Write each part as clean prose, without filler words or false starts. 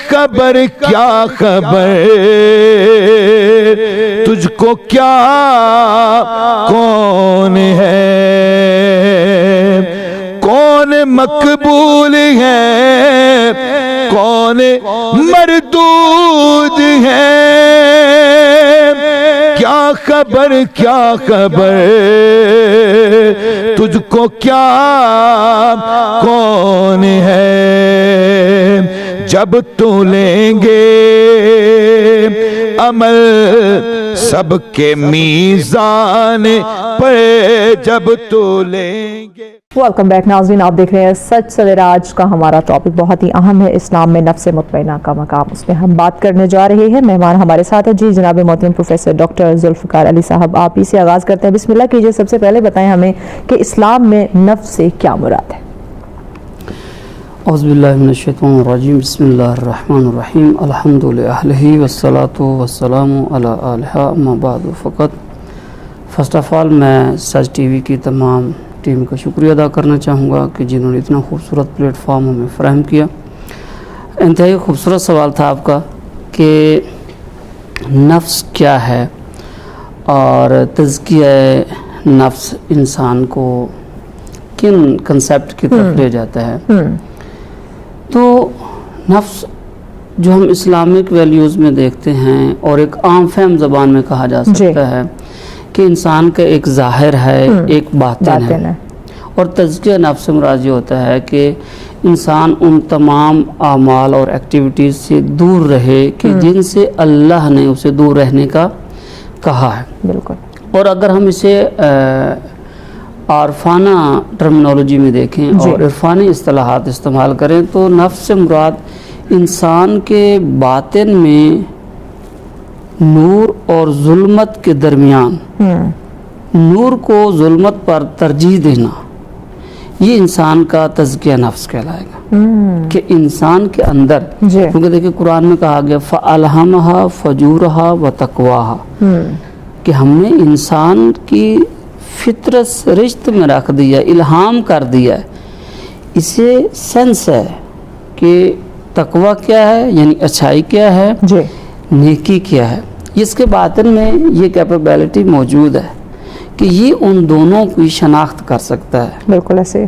خبر کیا خبر تجھ کو کیا کون ہے کون مقبول ہے کون مردود ہے کیا خبر تجھ کو کیا کون ہے جب تو لیں گے عمل سب کے میزان پر جب تو لیں گے. ویلکم بیک ناظرین، آپ دیکھ رہے ہیں سچ سویرا. آج کا ہمارا ٹاپک بہت ہی اہم ہے، اسلام میں نفس مطمئنہ کا مقام. اس میں ہم بات کرنے جا رہے ہیں. مہمان ہمارے ساتھ ہیں جی جناب محترم پروفیسر ڈاکٹر ذوالفقار علی صاحب. آپ ہی سے آغاز کرتے ہیں. بسم اللہ کیجیے. سب سے پہلے بتائیں ہمیں کہ اسلام میں نفس سے کیا مراد ہے؟ اعوذ باللہ من الشیطان الرجیم. بسم اللہ الرحمن الرحیم. الحمد للہ والصلاۃ والسلام علی آلہ اما بعد. فقط فرسٹ آف آل میں سچ ٹی وی کی تمام ٹیم کا شکریہ ادا کرنا چاہوں گا کہ جنہوں نے اتنا خوبصورت پلیٹ فارم ہمیں فراہم کیا. انتہائی خوبصورت سوال تھا آپ کا کہ نفس کیا ہے اور تزکیہ نفس انسان کو کن کنسیپٹ کی طرف لے جاتا ہے. تو نفس جو ہم اسلامک ویلیوز میں دیکھتے ہیں اور ایک عام فہم زبان میں کہا جا سکتا ہے کہ انسان کا ایک ظاہر ہے ایک باطن ہے. اور تزکیہ نفس سے مراد یہ ہوتا ہے کہ انسان ان تمام اعمال اور ایکٹیویٹیز سے دور رہے کہ جن سے اللہ نے اسے دور رہنے کا کہا ہے. بالکل. اور اگر ہم اسے عارفانہ ٹرمینالوجی میں دیکھیں اور عرفانی اصطلاحات استعمال کریں تو نفس سے مراد انسان کے باطن میں نور اور ظلمت کے درمیان نور کو ظلمت پر ترجیح دینا، یہ انسان کا تزکیہ نفس کہلائے گا. کہ انسان کے اندر کیونکہ دیکھیں قرآن میں کہا گیا فَأَلْهَمَهَا فَجُورَهَا وَتَقْوَاهَا کہ ہم نے انسان کی فطرت رشت میں رکھ دیا، الہام کر دیا ہے. اسے سینس ہے کہ تقوی کیا ہے، یعنی اچھائی کیا ہے، نیکی کیا ہے. اس کے باطن میں یہ کیپیبلٹی موجود ہے کہ یہ ان دونوں کی شناخت کر سکتا ہے. بالکل ایسے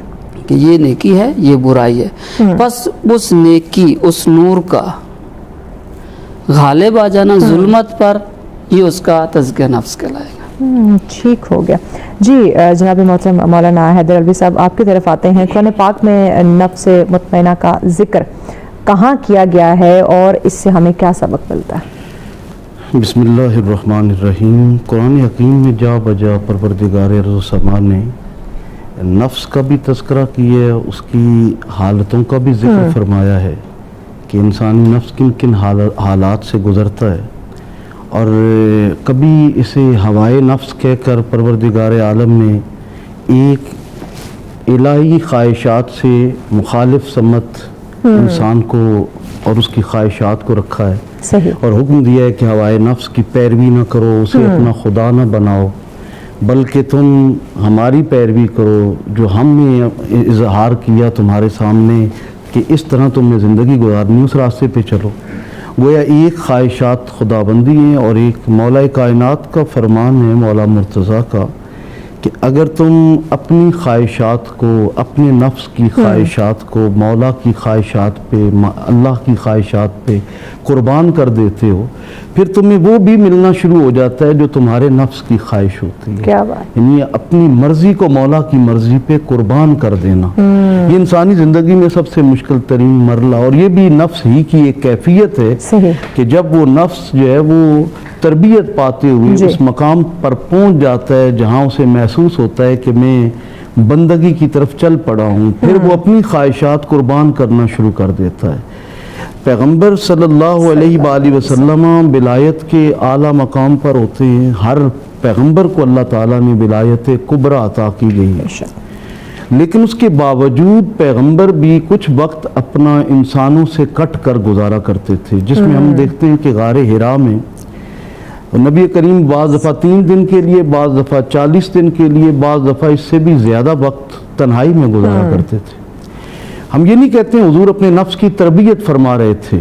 کہ یہ نیکی ہے، یہ برائی ہے. بس اس نیکی، اس نور کا غالب آ جانا ظلمت پر، یہ اس کا تزکیہ نفس کہلائے گا. ٹھیک ہو گیا جی. جناب محترم مولانا حیدر علوی صاحب آپ کی طرف آتے ہیں. قرآن پاک میں نفس مطمئنہ کا ذکر کہاں کیا گیا ہے اور اس سے ہمیں کیا سبق ملتا ہے؟ بسم اللہ الرحمن الرحیم. قرآن حکیم میں جا بجا پروردگار ارض و سما نے نفس کا بھی تذکرہ کیا ہے، اس کی حالتوں کا بھی ذکر فرمایا ہے کہ انسانی نفس کن کن حالات سے گزرتا ہے. اور کبھی اسے ہوائے نفس کہہ کر پروردگار عالم نے ایک الہی خواہشات سے مخالف سمت انسان کو اور اس کی خواہشات کو رکھا ہے. اور حکم دیا ہے کہ ہوائے نفس کی پیروی نہ کرو، اسے اپنا خدا نہ بناؤ، بلکہ تم ہماری پیروی کرو جو ہم نے اظہار کیا تمہارے سامنے کہ اس طرح تم نے زندگی گزارنی، اس راستے پہ چلو. گویا ایک خواہشات خدا بندی ہیں اور ایک مولا کائنات کا فرمان ہے، مولا مرتضیٰ کا، کہ اگر تم اپنی خواہشات کو، اپنے نفس کی خواہشات کو مولا کی خواہشات پہ، اللہ کی خواہشات پہ قربان کر دیتے ہو، پھر تمہیں وہ بھی ملنا شروع ہو جاتا ہے جو تمہارے نفس کی خواہش ہوتی ہے. کیا بات! یعنی اپنی مرضی کو مولا کی مرضی پہ قربان کر دینا، یہ انسانی زندگی میں سب سے مشکل ترین مرحلہ. اور یہ بھی نفس ہی کی ایک کیفیت ہے کہ جب وہ نفس جو ہے وہ تربیت پاتے ہوئے اس مقام پر پہنچ جاتا ہے جہاں اسے محسوس ہوتا ہے کہ میں بندگی کی طرف چل پڑا ہوں، پھر وہ اپنی خواہشات قربان کرنا شروع کر دیتا ہے. پیغمبر صلی اللہ علیہ وآلہ وسلم ولایت کے اعلیٰ مقام پر ہوتے ہیں. ہر پیغمبر کو اللہ تعالیٰ نے ولایت کبریٰ عطا کی گئی ہے، لیکن اس کے باوجود پیغمبر بھی کچھ وقت اپنا انسانوں سے کٹ کر گزارا کرتے تھے، جس میں ہم دیکھتے ہیں کہ غار حرا میں نبی کریم بعض دفعہ 3 دن کے لیے، بعض دفعہ 40 دن کے لیے، بعض دفعہ اس سے بھی زیادہ وقت تنہائی میں گزارا کرتے تھے. ہم یہ نہیں کہتے ہیں حضور اپنے نفس کی تربیت فرما رہے تھے،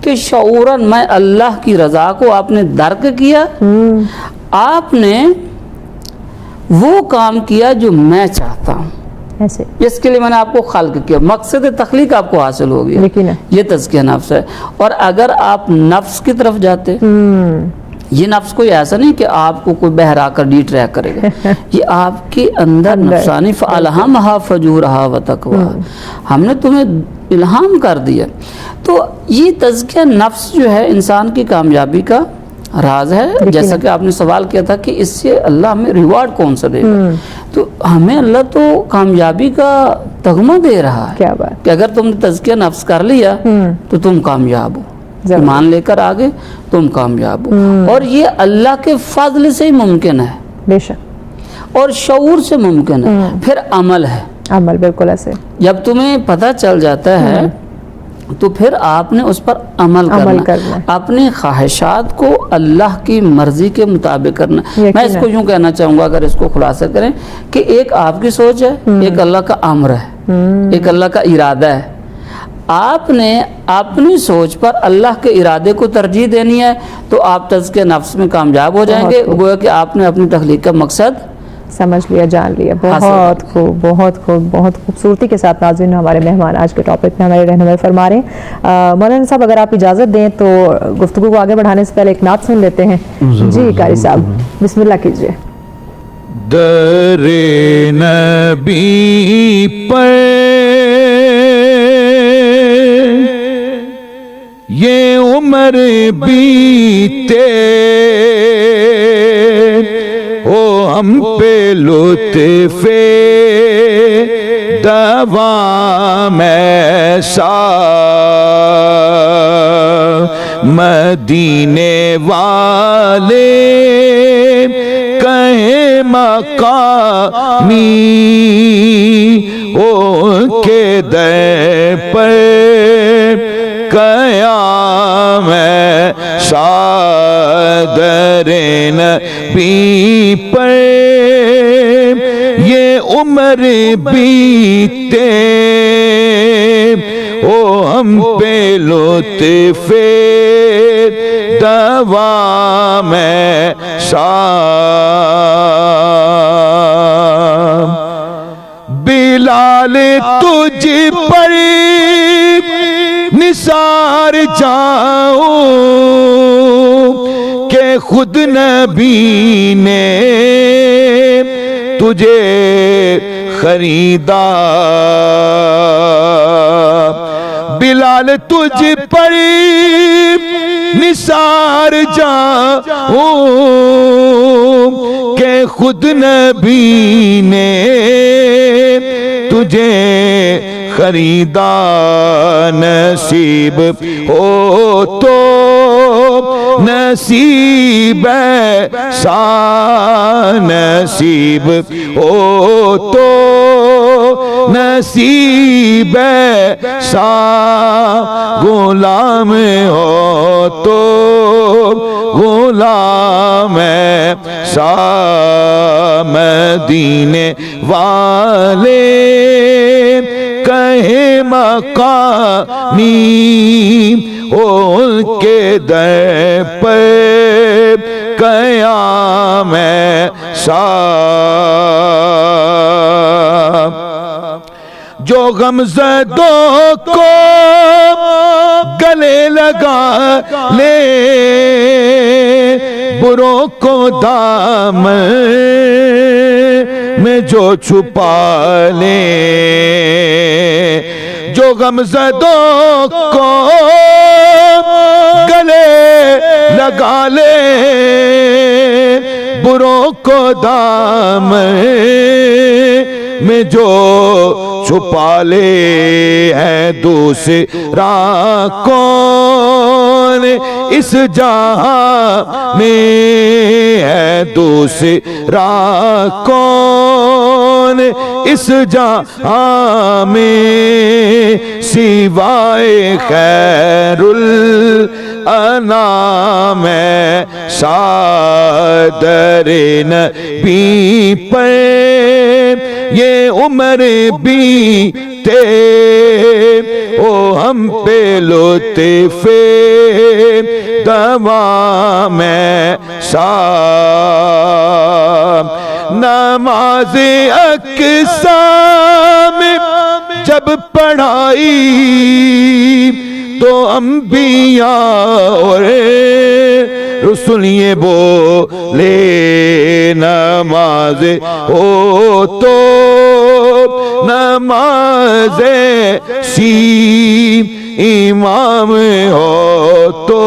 کہ شعوراً میں اللہ کی رضا کو آپ نے درک کیا, آپ نے وہ کام کیا جو میں چاہتا ہوں, ایسے اس کے لیے میں نے آپ کو خلق کیا, مقصد تخلیق آپ کو حاصل ہو گیا. لیکن یہ تزکیہ نفس ہے. اور اگر آپ نفس کی طرف جاتے, یہ نفس کوئی ایسا نہیں کہ آپ کو کوئی بہرا کر ڈی ٹریک کرے گا, یہ آپ کے اندر نفسانی فَأَلْهَمَهَا فَجُورَهَا وَتَقْوَاهَا, ہم نے تمہیں الہام کر دیا. تو یہ تزکیہ نفس جو ہے انسان کی کامیابی کا راز ہے. جیسا کہ آپ نے سوال کیا تھا کہ اس سے اللہ ہمیں ریوارڈ کون سا دے گا, تو ہمیں اللہ تو کامیابی کا تغمہ دے رہا ہے. کیا بات, کہ اگر تم نے تزکیہ نفس کر لیا تو تم کامیاب ہو, ایمان لے کر آگے تم کامیاب ہو. اور یہ اللہ کے فضل سے ہی ممکن ہے, بے شک, اور شعور سے ممکن ہے. پھر عمل ہے, عمل بالکل ایسے. جب تمہیں پتہ چل جاتا ہے تو پھر آپ نے اس پر عمل کرنا, اپنی خواہشات کو اللہ کی مرضی کے مطابق کرنا. میں اس کو یوں کہنا چاہوں گا, اگر اس کو خلاصہ کریں, کہ ایک آپ کی سوچ ہے, ایک اللہ کا امر ہے, ایک اللہ کا ارادہ ہے. آپ نے اپنی سوچ پر اللہ کے ارادے کو ترجیح دینی ہے, تو آپ تزکیہ نفس میں کامیاب ہو جائیں گے. گویا کہ آپ نے اپنی تخلیق کا مقصد سمجھ لیا, جان لیا. بہت خوب, بہت خوب, بہت خوبصورتی کے ساتھ ناظرین ہمارے مہمان آج کے ٹاپک میں ہمارے رہنمائی فرما رہے ہیں. مولانا صاحب اگر آپ اجازت دیں تو گفتگو کو آگے بڑھانے سے پہلے ایک نعت سن لیتے ہیں. جی قاری صاحب بسم اللہ کیجئے. در نبی پر یہ عمر بیتے, او ہم پہ لطف دوام ایسا, مدینے والے کہیں مقامی, او کے در پر قیام در نبی پر یہ عمر بیتے, او ہم پہ لطف دوام ایسا, بلال تجھ پر نثار جاؤں کہ خود نبی نے تجھے خریدا, بلال تجھ پر نثار جاؤں کہ خود نبی نے تجھے خریدا. نصیب ہو تو نصیب ایسا, نصیب ہو تو نصیب ایسا, غلام ہو تو غلام ایسا, مدینے والے کہیں مقامی, ان کے در پر قیام ایسا, جو غمزدوں کو گلے لگا لے, بروں کو دامن میں جو چھپا لے, جو غمزدوں کو گلے لگا لے, بروں کو دامن میں جو چھپا لے, ہے دوسرا کون اس جہاں میں, ہے دوسرا کون اس جہاں میں, سوائے خیر الانام در نبی پر یہ عمر بیتے, او ہم پہ لطف دوام صاحب نماز اقسام جب پڑھائی تو انبیاء اور رسول یہ بولے نماز ہو تو نماز سی امام ہو تو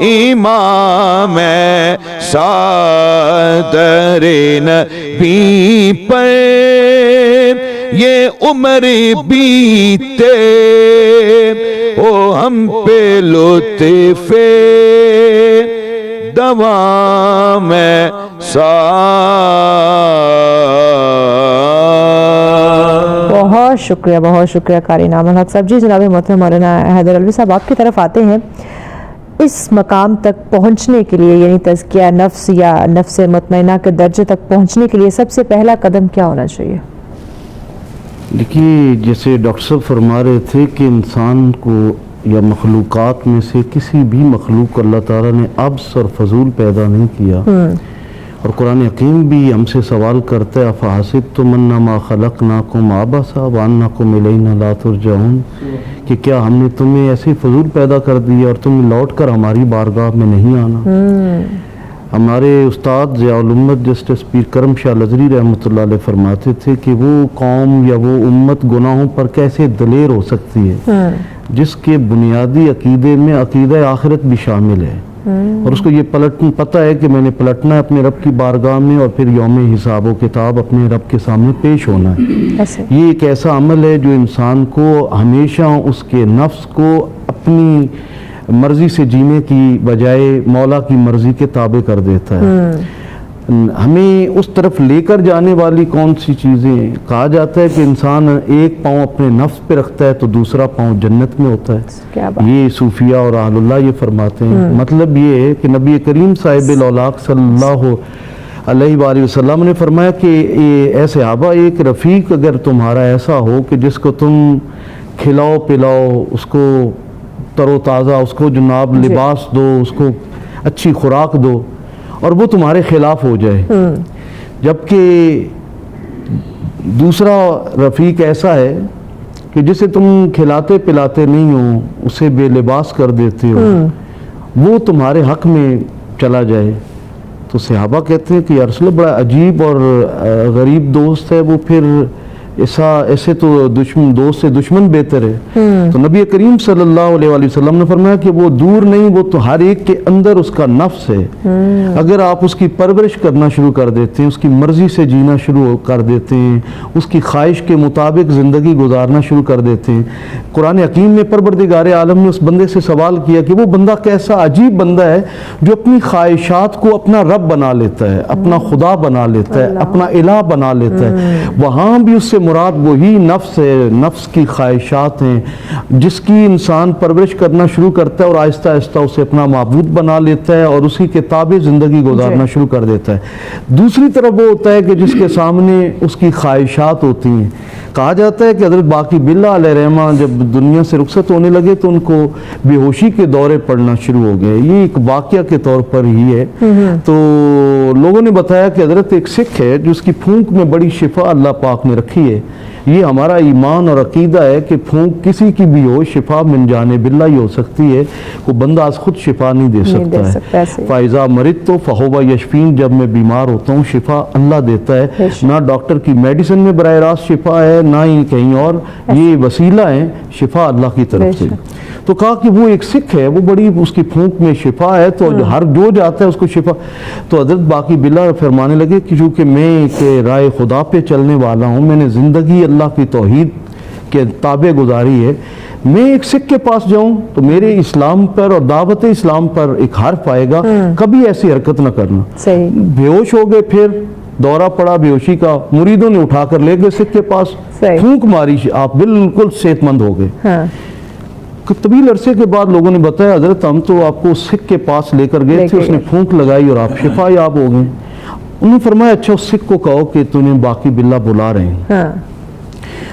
امام صادر نبی پر یہ عمر بیتے او ہم پہ لطف دوام صاحب. بہت شکریہ قاری انعام الحق صاحب. جی جناب محترم مولانا حیدر علوی صاحب آپ کی طرف آتے ہیں. اس مقام تک پہنچنے کے لیے یعنی تزکیہ نفس یا نفس مطمئنہ کے درجے تک پہنچنے کے لیے سب سے پہلا قدم کیا ہونا چاہیے؟ دیکھیے جیسے ڈاکٹر صاحب فرما رہے تھے کہ انسان کو یا مخلوقات میں سے کسی بھی مخلوق کو اللہ تعالیٰ نے عبث اور فضول پیدا نہیں کیا. اور قرآن حکیم بھی ہم سے سوال کرتا ہے افحسبتم انما خلقناکم عبثا وانکم الینا لا ترجعون کہ کیا ہم نے تمہیں ایسے فضول پیدا کر دیا اور تم لوٹ کر ہماری بارگاہ میں نہیں آنا. ہمارے استاد ضیاء الامت جسٹس پیر کرم شاہ لذری رحمۃ اللہ علیہ فرماتے تھے کہ وہ قوم یا وہ امت گناہوں پر کیسے دلیر ہو سکتی ہے جس کے بنیادی عقیدے میں عقیدہ آخرت بھی شامل ہے اور اس کو یہ پتہ ہے کہ میں نے پلٹنا ہے اپنے رب کی بارگاہ میں اور پھر یوم حساب و کتاب اپنے رب کے سامنے پیش ہونا ہے. یہ ایک ایسا عمل ہے جو انسان کو ہمیشہ اس کے نفس کو اپنی مرضی سے جینے کی بجائے مولا کی مرضی کے تابع کر دیتا ہے. ہمیں اس طرف لے کر جانے والی کون سی چیزیں کہا جاتا ہے کہ انسان ایک پاؤں اپنے نفس پہ رکھتا ہے تو دوسرا پاؤں جنت میں ہوتا ہے. یہ صوفیہ اور اہل اللہ یہ فرماتے ہیں. مطلب یہ ہے کہ نبی کریم صاحب الاولاق صلی اللہ علیہ وآلہ وسلم نے فرمایا کہ اے صحابہ ایک رفیق اگر تمہارا ایسا ہو کہ جس کو تم کھلاؤ پلاؤ اس کو تر و تازہ اس کو جناب لباس دو اس کو اچھی خوراک دو اور وہ تمہارے خلاف ہو جائے جبکہ دوسرا رفیق ایسا ہے کہ جسے تم کھلاتے پلاتے نہیں ہو اسے بے لباس کر دیتے ہو وہ تمہارے حق میں چلا جائے. تو صحابہ کہتے ہیں کہ یا رسول اللہ بڑا عجیب اور غریب دوست ہے وہ پھر ایسے تو دوست سے دشمن بہتر ہے. تو نبی کریم صلی اللہ علیہ وآلہ وسلم نے فرمایا کہ وہ دور نہیں وہ تو ہر ایک کے اندر اس کا نفس ہے. اگر آپ اس کی پرورش کرنا شروع کر دیتے ہیں اس کی مرضی سے جینا شروع کر دیتے ہیں اس کی خواہش کے مطابق زندگی گزارنا شروع کر دیتے ہیں. قرآن حکیم میں پروردگار عالم نے اس بندے سے سوال کیا کہ وہ بندہ کیسا عجیب بندہ ہے جو اپنی خواہشات کو اپنا رب بنا لیتا ہے اپنا خدا بنا لیتا ہے اپنا الہ بنا لیتا ہے. وہاں بھی اس سے مراد وہی نفس ہے نفس کی خواہشات ہیں جس کی انسان پرورش کرنا شروع کرتا ہے اور آہستہ آہستہ اسے اپنا معبود بنا لیتا ہے اور اسی کے تابع زندگی گزارنا شروع کر دیتا ہے. دوسری طرف وہ ہوتا ہے کہ جس کے سامنے اس کی خواہشات ہوتی ہیں. کہا جاتا ہے کہ حضرت باقی باللہ علیہ رحمہ جب دنیا سے رخصت ہونے لگے تو ان کو بے ہوشی کے دورے پڑنا شروع ہو گئے. یہ ایک واقعہ کے طور پر ہی ہے. تو لوگوں نے بتایا کہ حضرت ایک سکھ ہے جس کی پھونک میں بڑی شفا اللہ پاک نے رکھی ہے. یہ ہمارا ایمان اور عقیدہ ہے کہ پھونک کسی کی بھی ہو شفا من جانب اللہ ہی ہو سکتی ہے. کوئی بندہ از خود شفا نہیں دے سکتا ہے. فائزہ مرض تو فہو یشفین جب میں بیمار ہوتا ہوں شفا اللہ دیتا ہے. نہ ڈاکٹر کی میڈیسن میں براہ راست شفا ہے نہ ہی کہیں اور یہ وسیلہ ہے شفا اللہ کی طرف سے. تو کہا کہ وہ ایک سکھ ہے وہ بڑی اس کی پھونک میں شفا ہے تو ہر جو جاتا ہے اس کو شفا. تو حضرت باقی باللہ فرمانے لگے کہ چونکہ میں ایک رائے خدا پہ چلنے والا ہوں میں نے زندگی اللہ کی توحید کے تابع گزاری ہے میں ایک سکھ کے پاس جاؤں تو میرے اسلام پر اور دعوت اسلام پر ایک حرف آئے گا کبھی ایسی حرکت نہ کرنا. بے ہوش ہو گئے پھر دورہ پڑا بیہوشی کا مریدوں نے اٹھا کر لے گئے سکھ کے پاس پھونک ماری آپ بالکل صحت مند ہو گئے. طویل عرصے کے بعد لوگوں نے بتایا حضرت ہم تو آپ کو سکھ کے پاس لے کر گئے تھے اس نے پھونک لگائی اور آپ شفا یاب ہو گئے. انہوں نے فرمایا اچھا اس سکھ کو کہو کہ تمہیں باقی باللہ بلا رہے ہیں.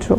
True.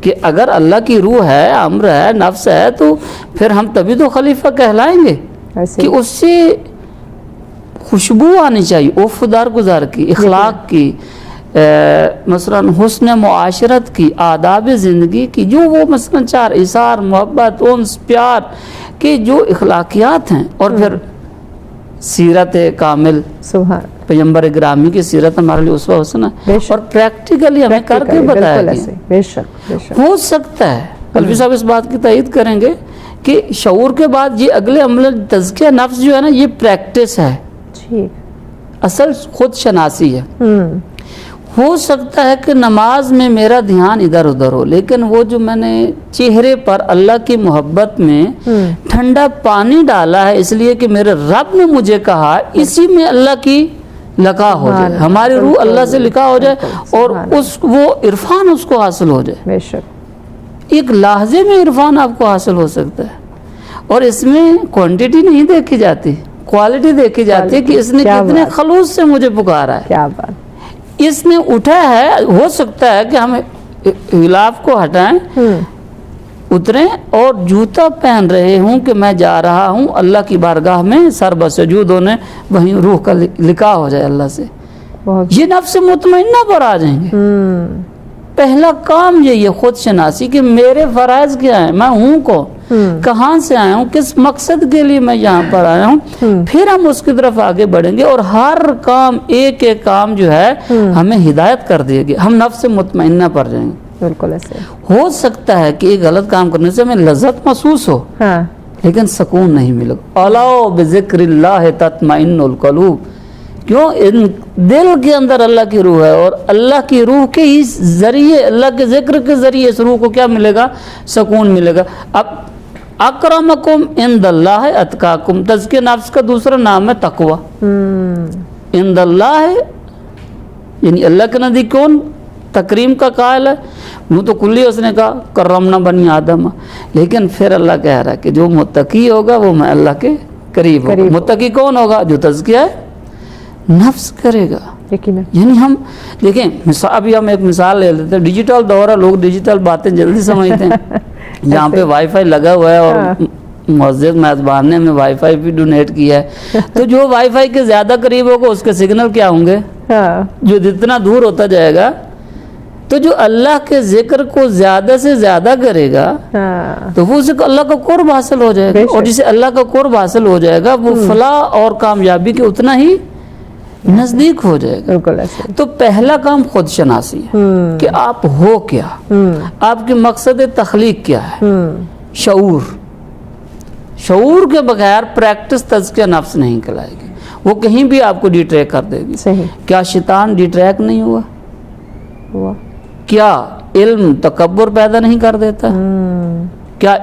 کہ اگر اللہ کی روح ہے، امر ہے، نفس ہے، تو پھر ہم تبھی تو خلیفہ کہلائیں گے ایسے کہ اس سے خوشبو آنی چاہیے، وفادار گزار کی، اخلاق کی، مثلا حسن معاشرت کی، آداب زندگی کی، جو وہ مثلا چار اثار، محبت، انس، پیار کے جو اخلاقیات ہیں، اور پھر سیرت کامل، سبحان پیغمبر گرامی کی سیرت ہمارے لیے اسوہ حسنہ بے ہے، شک۔ اور پریکٹیکلی ہمیں کر کے بتایا بالکل گیا۔ ایسے، بے شک بے شک، ہو سکتا ہے الفی صاحب اس بات کی تائید کریں گے کہ شعور کے بعد یہ اگلے عمل تزکیہ نفس جو ہے نا، یہ پریکٹس ہے، ٹھیک، اصل خود شناسی ہے۔ ہو سکتا ہے کہ نماز میں میرا دھیان ادھر ادھر ہو، لیکن وہ جو میں نے چہرے پر اللہ کی محبت میں ٹھنڈا پانی ڈالا ہے، اس لیے کہ میرے رب نے مجھے کہا، اسی میں اللہ کی لقا ہو جائے، ہماری روح اللہ سے لقا ہو جائے، اور وہ عرفان اس کو حاصل ہو جائے۔ بے شک، ایک لحظے میں عرفان آپ کو حاصل ہو سکتا ہے، اور اس میں کوانٹیٹی نہیں دیکھی جاتی، کوالٹی دیکھی جاتی ہے کہ اس نے کتنے خلوص سے مجھے پکارا ہے، کیا بات، اس نے اٹھا ہے۔ ہو سکتا ہے کہ ہم غلاف کو ہٹائیں، اتریں اور جوتا پہن رہے ہوں کہ میں جا رہا ہوں اللہ کی بارگاہ میں، سر بسجود ہونے، وہیں روح کا لقاء ہو جائے اللہ سے، بہت یہ نفس مطمئنہ پر آ جائیں گے۔ پہلا کام یہی ہے خود شناسی، کہ میرے فرائض کیا ہیں، میں ہوں کون، کہاں سے آیا ہوں، کس مقصد کے لیے میں یہاں پر آیا ہوں، پھر ہم اس کی طرف آگے بڑھیں گے، اور ہر کام ایک ایک کام جو ہے ہمیں ہدایت کر دے گی، ہم نفس مطمئنہ پر جائیں گے۔ بالکل ایسے، ہو سکتا ہے کہ ایک غلط کام کرنے سے ہمیں لذت محسوس ہو، ہاں، لیکن سکون نہیں ملے گا۔ الا بذکر اللہ تطمئن القلوب، کیوں؟ ان دل کے اندر اللہ کی روح ہے، اور اللہ کی روح کے ہی ذریعے، اللہ کے ذکر کے ذریعے اس روح کو کیا ملے گا؟ سکون ملے گا۔ اب اکرمکم عند اللہ اتقاکم، تزکیہ نفس کا دوسرا نام ہے تقوی۔ عند اللہ یعنی اللہ کے نزدیک کون تکریم کا قائل ہے؟ وہ تو کلی اس نے کہا کرمنا بنی آدم، لیکن پھر اللہ کہہ رہا ہے کہ جو متقی ہوگا وہ میں اللہ کے قریب ہوگا۔ متقی کون ہوگا؟ جو تزکیہ نفس کرے گا۔ یقیناً، یعنی ہم دیکھیں، ابھی ہم ایک مثال لے لیتے ہیں، ڈیجیٹل دور ہے، لوگ ڈیجیٹل باتیں جلدی سمجھتے ہیں۔ یہاں پہ وائی فائی لگا ہوا ہے، اور معزز میزبان نے ہمیں وائی فائی بھی ڈونیٹ کیا ہے، تو جو وائی فائی کے زیادہ قریب ہوگا اس کے سگنل کیا ہوں گے؟ جو جتنا دور ہوتا جائے گا، تو جو اللہ کے ذکر کو زیادہ سے زیادہ کرے گا تو وہ اسے اللہ کا قرب حاصل ہو جائے گا، اور جسے اللہ کا قرب حاصل ہو جائے گا وہ فلاح اور کامیابی کے اتنا ہی نزدیک ہو جائے گا۔ بالکل ایسے، تو پہلا کام خود شناسی ہے کہ آپ ہو کیا، آپ کے مقصد تخلیق کیا ہے، شعور کے بغیر پریکٹس تزکیہ نفس نہیں کہلائے گی، وہ کہیں بھی آپ کو ڈی ٹریک کر دے گی۔ صحیح، کیا شیطان ڈی ٹریک نہیں ہوا؟ کیا علم تکبر پیدا نہیں کر دیتا؟ کیا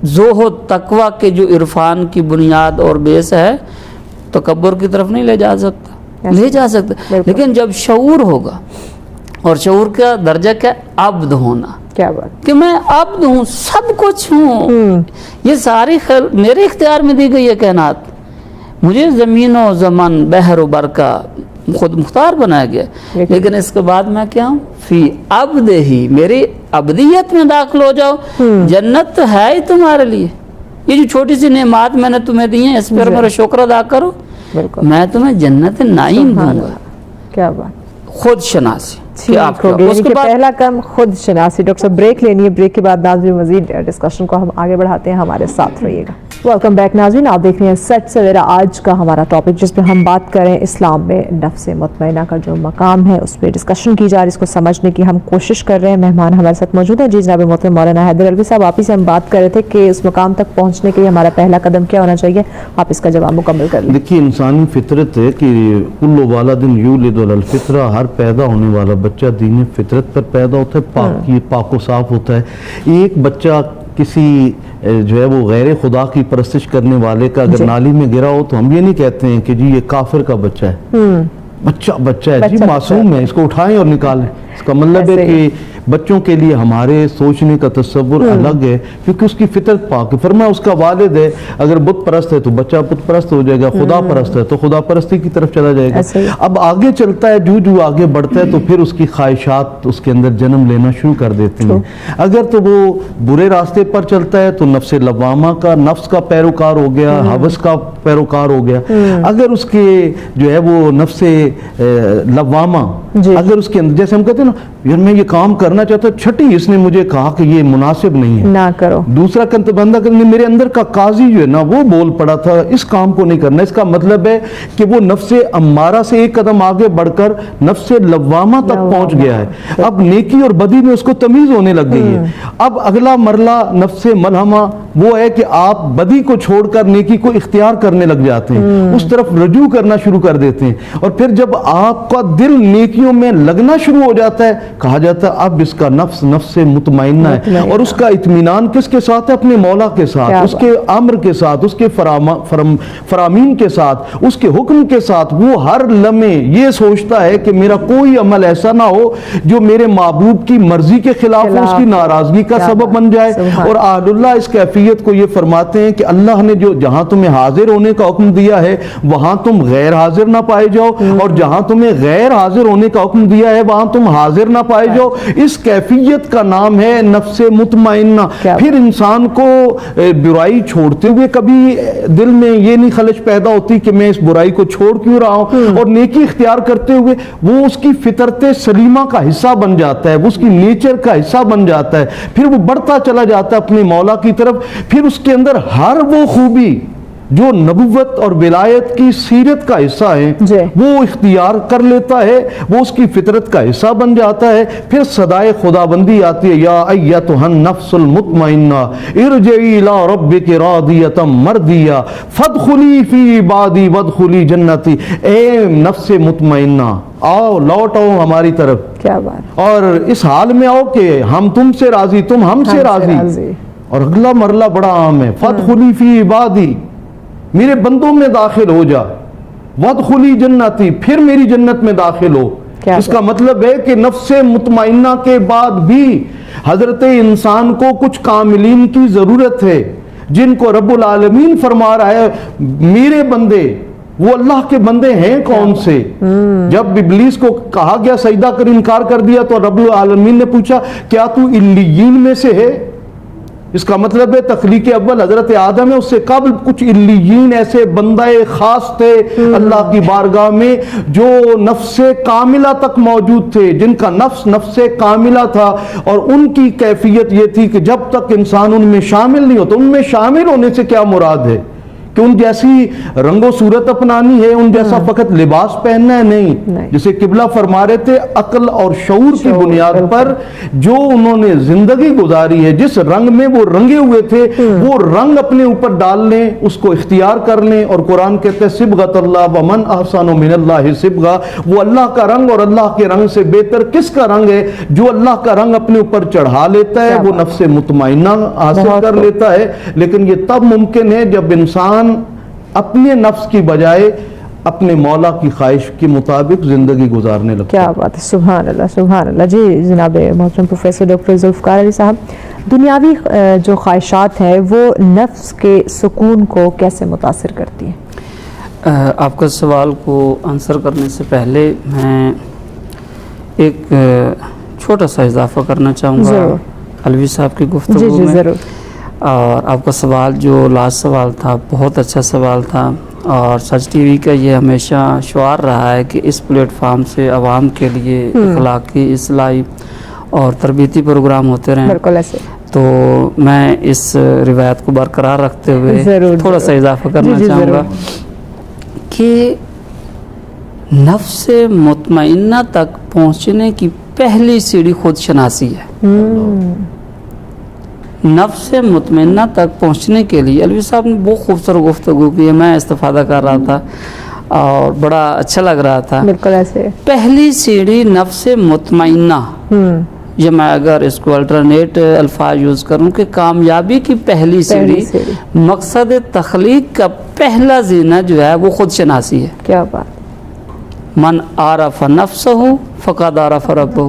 زہد تقوی کے جو عرفان کی بنیاد اور بیس ہے تکبر کی طرف نہیں لے جا سکتا؟ لے جا سکتا، لیکن جب شعور ہوگا، اور شعور کا درجہ کیا؟ عبد ہونا، کیا بات، کہ میں عبد ہوں، سب کچھ ہوں، یہ ساری میرے اختیار میں دی گئی ہے کائنات، مجھے زمین و زمان، بحر و برکہ خود مختار بنایا گیا، لیکن اس کے بعد میں کیا ہوں؟ فی عبد ہی، میری عبدیت میں داخل ہو جاؤ، جنت تو ہے ہی تمہارے لیے، یہ جو چھوٹی سی نعمات میں نے تمہیں دی ہیں اس پر میرا شکر ادا کرو، میں تمہیں جنت نعیم دوں گا۔ کیا بات، خود شناسی، ٹھیک ہو گیا، پہلا کام خود شناسی۔ ڈاکٹر صاحب بریک لینی ہے، بریک کے بعد ناظرین مزید ڈسکشن کو ہم آگے بڑھاتے ہیں، ہمارے ساتھ رہیے گا۔ ویلکم بیک ناظرین، آپ دیکھ رہے ہیں سچ سویرا، آج کا ہمارا ٹاپک جس پہ ہم بات کریں اسلام میں نفس مطمئنہ کا جو مقام ہے اس پہ ڈسکشن کی جا رہی ہے، اس کو سمجھنے کی ہم کوشش کر رہے ہیں۔ مہمان ہمارے ساتھ موجود ہیں، جی جناب محترم مولانا حیدر علوی صاحب، آپ ہی سے ہم بات کر رہے تھے کہ اس مقام تک پہنچنے کے لیے ہمارا پہلا قدم کیا ہونا چاہیے، آپ اس کا جواب مکمل کر لیں۔ دیکھیے، انسانی فطرت ہے کہ کل والد یولد علی الفطرہ، ہر پیدا ہونے والا بچہ دین فطرت پر پیدا ہوتا ہے، پاک و صاف ہوتا ہے۔ ایک بچہ کسی جو ہے وہ غیر خدا کی پرستش کرنے والے کا اگر نالی میں گرا ہو تو ہم یہ نہیں کہتے ہیں کہ جی یہ کافر کا بچہ ہے، بچہ ہے جی، معصوم ہے، اس کو اٹھائیں اور نکالیں۔ اس کا مطلب ہے کہ بچوں کے لیے ہمارے سوچنے کا تصور الگ ہے کیونکہ اس کی فطرت پاک ہے. فرمایا اس کا والد ہے اگر بت پرست ہے تو بچہ بت پرست ہو جائے گا, خدا پرست ہے تو خدا پرستی کی طرف چلا جائے گا. اب آگے چلتا ہے جو آگے بڑھتا ہے تو پھر اس کی خواہشات اس کے اندر جنم لینا شروع کر دیتے ہیں. اگر تو وہ برے راستے پر چلتا ہے تو نفس لوامہ کا, نفس کا پیروکار ہو گیا, ہوس کا پیروکار ہو گیا. اگر اس کے جو ہے وہ نفس لوامہ اگر اس کے اندر, جیسے ہم کہتے ہیں نا یار میں یہ کام کرنا چاہتا ہوں, چھٹی اس نے مجھے کہا کہ یہ مناسب نہیں ہے, نہ کرو. دوسرا بندہ کرنے, میرے اندر کا قاضی جو ہے نا وہ بول پڑا تھا اس کام کو نہیں کرنا. اس کا مطلب ہے کہ وہ نفس امارہ سے ایک قدم آگے بڑھ کر نفس لوامہ تک پہنچ گیا ہے. اب نیکی اور بدی میں اس کو تمیز ہونے لگ گئی ہے. اب اگلا مرلہ نفس ملہمہ وہ ہے کہ آپ بدی کو چھوڑ کر نیکی کو اختیار کرنے لگ جاتے ہیں, اس طرف رجوع کرنا شروع کر دیتے ہیں. اور پھر جب آپ کا دل نیکیوں میں لگنا شروع ہو جاتا ہے, کہا جاتا ہے اب اس کا نفس نفس مطمئنہ ہے. اور اس کا اطمینان کس کے ساتھ ہے؟ اپنے مولا کے ساتھ, اس کے امر کے ساتھ, اس کے فرامین کے ساتھ, اس کے حکم کے ساتھ. وہ ہر لمحے یہ سوچتا ہے کہ میرا کوئی عمل ایسا نہ ہو جو میرے محبوب کی مرضی کے خلاف ہو, اس کی ناراضگی کا سبب بن جائے. اور اہل اللہ اس کیفیت کو یہ فرماتے ہیں کہ اللہ نے جو جہاں تمہیں حاضر ہونے کا حکم دیا ہے وہاں تم غیر حاضر نہ پائے جاؤ, اور جہاں تمہیں غیر حاضر ہونے کا حکم دیا ہے وہاں تم حاضر نہ پائے جاؤ. اس کیفیت کا نام ہے نفس مطمئنہ. پھر انسان کو برائی چھوڑتے ہوئے کبھی دل میں یہ نہیں خلش پیدا ہوتی کہ میں اس برائی کو چھوڑ کیوں رہا ہوں, اور نیکی اختیار کرتے ہوئے وہ اس کی فطرت سلیمہ کا حصہ بن جاتا ہے, وہ اس کی نیچر کا حصہ بن جاتا ہے. پھر وہ بڑھتا چلا جاتا ہے اپنے مولا کی طرف. پھر اس کے اندر ہر وہ خوبی جو نبوت اور ولایت کی سیرت کا حصہ ہے وہ اختیار کر لیتا ہے, وہ اس کی فطرت کا حصہ بن جاتا ہے. پھر صدائے خدا بندی آتی ہے, یا ایتھا النفس المطمئنہ ارجعی الی ربک راضیۃ مرضیہ فادخلی فی عبادی وادخلی جنتی. اے نفس مطمئنہ آؤ, لوٹ آؤ ہماری طرف. کیا بات. اور اس حال میں آؤ کہ ہم تم سے راضی, تم ہم سے راضی. اور اگلا مرلہ بڑا عام ہے, فادخلی فی عبادی, میرے بندوں میں داخل ہو جا, وادخلی جنتی, پھر میری جنت میں داخل ہو. اس کا مطلب ہے کہ نفس مطمئنہ کے بعد بھی حضرت انسان کو کچھ کاملین کی ضرورت ہے جن کو رب العالمین فرما رہا ہے میرے بندے. وہ اللہ کے بندے ہیں کون سے؟ جب ابلیس کو کہا گیا سجدہ کر, انکار کر دیا, تو رب العالمین نے پوچھا کیا تو علیین میں سے ہے؟ اس کا مطلب ہے تخلیق اول حضرت آدم ہے, اس سے قبل کچھ علیین ایسے بندے خاص تھے اللہ کی بارگاہ میں جو نفس کاملہ تک موجود تھے, جن کا نفس کاملہ تھا. اور ان کی کیفیت یہ تھی کہ جب تک انسان ان میں شامل نہیں ہوتا, ان میں شامل ہونے سے کیا مراد ہے کہ ان جیسی رنگ و صورت اپنانی ہے, ان جیسا فقط لباس پہننا ہے, نہیں. جسے قبلہ فرما رہے تھے عقل اور شعور کی بنیاد پر جو انہوں نے زندگی گزاری ہے, جس رنگ میں وہ رنگے ہوئے تھے وہ رنگ اپنے اوپر ڈال لیں, اس کو اختیار کر لیں. اور قرآن کہتے ہیں صبغۃ اللہ ومن احسن من اللہ صبغہ, وہ اللہ کا رنگ اور اللہ کے رنگ سے بہتر کس کا رنگ ہے؟ جو اللہ کا رنگ اپنے اوپر چڑھا لیتا ہے وہ نفس مطمئنہ حاصل کر لیتا ہے. لیکن یہ تب ممکن ہے جب انسان اپنے نفس کی بجائے اپنے مولا کی خواہش کے مطابق زندگی گزارنے لگتا. کیا بات ہے, سبحان اللہ سبحان اللہ. جی جناب محترم پروفیسر ڈاکٹر ذوالفقار علی صاحب, دنیاوی جو خواہشات ہیں وہ نفس کے سکون کو کیسے متاثر کرتی ہیں؟ آپ کا سوال کو آنسر کرنے سے پہلے میں ایک چھوٹا سا اضافہ کرنا چاہوں گا علوی صاحب کی گفتگو میں. ضرور. اور آپ کا سوال جو لاسٹ سوال تھا بہت اچھا سوال تھا, اور سچ ٹی وی کا یہ ہمیشہ شعار رہا ہے کہ اس پلیٹ فارم سے عوام کے لیے اخلاقی اصلاحی اور تربیتی پروگرام ہوتے رہیں. بالکل ایسے. تو میں اس روایت کو برقرار رکھتے ہوئے تھوڑا سا اضافہ کرنا چاہوں گا کہ نفس مطمئنہ تک پہنچنے کی پہلی سیڑھی خود شناسی ہے. نفس مطمئنہ تک پہنچنے کے لیے علوی صاحب نے بہت خوبصورت گفتگو کی ہے, میں استفادہ کر رہا تھا اور بڑا اچھا لگ رہا تھا. بالکل ایسے. پہلی سیڑھی نفس مطمئنہ, یہ میں اگر اس کو الٹرنیٹ الفاظ یوز کروں کہ کامیابی کی پہلی سیڑھی مقصد تخلیق کا پہلا زینہ جو ہے وہ خود شناسی ہے. کیا بات. من عرف نفسہ فقد عرف ربہ.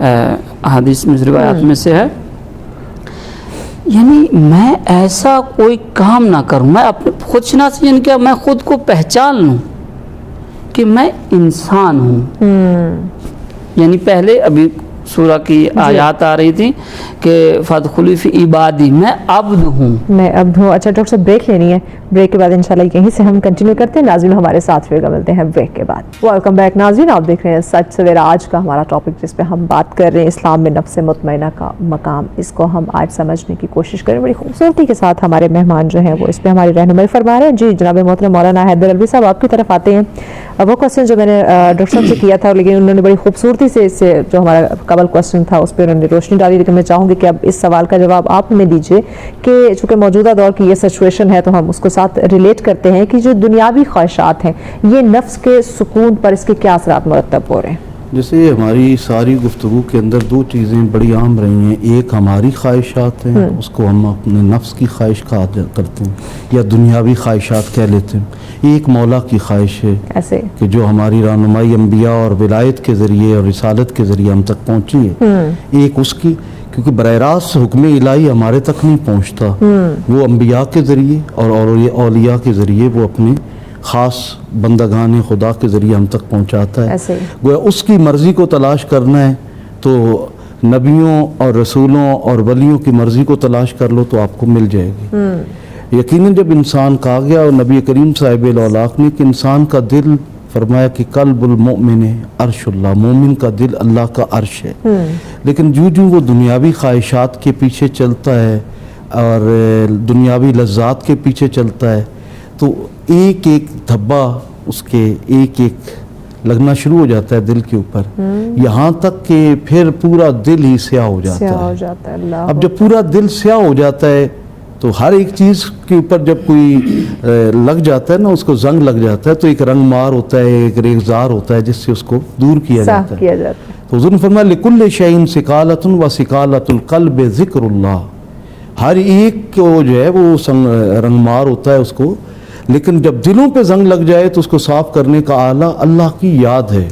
احادیث میں روایات میں سے ہے, یعنی میں ایسا کوئی کام نہ کروں, میں اپنے خود شناسی یعنی کہ میں خود کو پہچان لوں کہ میں انسان ہوں. یعنی پہلے ابھی سورہ کی آیات آ رہی تھی کہ فادخلی فی عبادی, میں عبد ہوں, میں عبد ہوں. اچھا ڈاکٹر صاحب بریک لینی ہے, بریک کے بعد انشاءاللہ یہیں سے ہم کنٹینیو کرتے ہیں. ناظرین ہمارے ساتھ پھر ملتے ہیں بریک کے بعد. ویلکم بیک ناظرین, آپ دیکھ رہے ہیں سچ سویرا. آج کا ہمارا ٹاپک جس پہ ہم بات کر رہے ہیں اسلام میں نفس مطمئنہ کا مقام, اس کو ہم آج سمجھنے کی کوشش کریں. بڑی خوبصورتی کے ساتھ ہمارے مہمان جو ہیں وہ اس پہ ہماری رہنمائی فرما رہے ہیں. جی جناب محترم مولانا حیدر علوی صاحب آپ کی طرف آتے ہیں. وہ کوشچن جو میں نے ڈاکٹر صاحب سے کیا تھا, لیکن انہوں نے بڑی خوبصورتی سے اس سے جو ہمارا قبل کوشچن تھا اس پہ انہوں نے روشنی ڈالی. لیکن میں چاہوں گی کہ اب اس سوال کا جواب آپ ہمیں دیجیے کہ چونکہ موجودہ دور کی یہ سچویشن ہے تو ہم اس کو ساتھ ریلیٹ کرتے ہیں کہ جو دنیاوی خواہشات ہیں یہ نفس کے سکون پر اس کے کیا اثرات مرتب ہو رہے ہیں. جیسے ہماری ساری گفتگو کے اندر دو چیزیں بڑی عام رہی ہیں. ایک ہماری خواہشات ہیں, اس کو ہم اپنے نفس کی خواہش کہا کرتے ہیں یا دنیاوی خواہشات کہہ لیتے ہیں. ایک مولا کی خواہش ہے ایسے کہ جو ہماری رہنمائی انبیاء اور ولایت کے ذریعے اور رسالت کے ذریعے ہم تک پہنچی ہے. ایک اس کی, کیونکہ براہ راست حکم الہی ہمارے تک نہیں پہنچتا, وہ انبیاء کے ذریعے اور اولیاء کے ذریعے وہ اپنے خاص بندگان خدا کے ذریعے ہم تک پہنچاتا ہے. ایسے گویا اس کی مرضی کو تلاش کرنا ہے تو نبیوں اور رسولوں اور ولیوں کی مرضی کو تلاش کر لو تو آپ کو مل جائے گی. یقیناً جب انسان کہا گیا اور نبی کریم صاحب الاولاق نے کہ انسان کا دل, فرمایا کہ قلب المؤمن عرش اللہ, مومن کا دل اللہ کا عرش ہے. لیکن جو وہ دنیاوی خواہشات کے پیچھے چلتا ہے اور دنیاوی لذات کے پیچھے چلتا ہے تو ایک ایک دھبا اس کے ایک ایک لگنا شروع ہو جاتا ہے دل کے اوپر, یہاں تک کہ پھر پورا دل ہی سیاہ ہو جاتا ہے. اب جب پورا دل سیاہ ہو جاتا ہے تو ہر ایک چیز کے اوپر جب کوئی لگ جاتا ہے نا, اس کو زنگ لگ جاتا ہے تو ایک رنگ مار ہوتا ہے, ایک ریزار ہوتا ہے جس سے اس کو دور کیا جاتا ہے. تو حضور نے فرمایا لکل شیء سکالۃ و سکالۃ القلب ذکر اللہ, ہر ایک کو جو ہے وہ رنگ مار ہوتا ہے اس کو, لیکن جب دلوں پہ زنگ لگ جائے تو اس کو صاف کرنے کا آلہ اللہ کی یاد ہے.